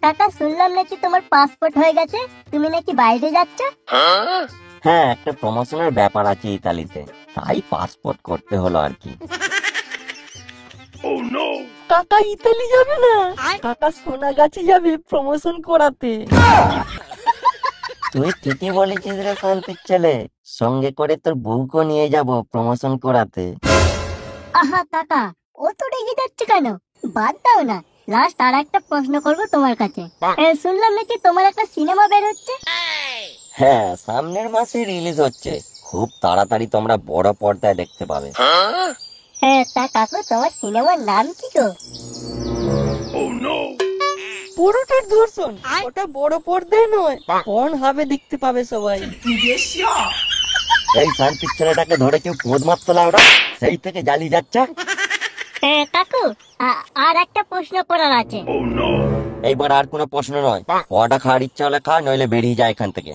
কাকা শুনলাম নাকি তোমার পাসপোর্ট হয়ে গেছে, তুমি নাকি বাইরে যাচ্ছ? হ্যাঁ, একটা প্রমোশনের ব্যাপার আছে ইতালিতে, তাই পাসপোর্ট করতে হলো আর কি। কাকা ইতালি যাবে না, কাকা সোনাগাছি যাবে প্রমোশন করাতে। তুই ঠিকই বলেছিস রে শান্তির ছেলে, সঙ্গে করে তোর বউকে নিয়ে যাব প্রমোশন করাতে। আহা কাকা, ও তো রেগে যাচ্ছে কেন? বাদ দাও না, লাস্ট আর একটা প্রশ্ন করবো তোমার কাছে। শুনলাম নাকি তোমার একটা সিনেমা বের হচ্ছে? হ্যাঁ, সামনের মাসে রিলিজ হচ্ছে, খুব তাড়াতাড়ি তোমরা বড় পর্দায় দেখতে পাবে। হ্যাঁ, তা কাকু তোমার সিনেমার নাম কি গো? পুরোটার ধর্ষণ, ওটা বড় পর্দায় নয়, পর্ন হাবে দেখতে পাবে সবাই। এই শান্তির ছেলেটাকে ধরে কেউ পোদ মারতো না, ওরা সেই থেকে জ্বালিয়ে যাচ্ছে। কাকু, আর একটা প্রশ্ন করার আছে। এইবার আর কোনো প্রশ্ন নয়, কটা খাওয়ার ইচ্ছা হলে খা, নইলে বেরিয়ে যায় এখান থেকে।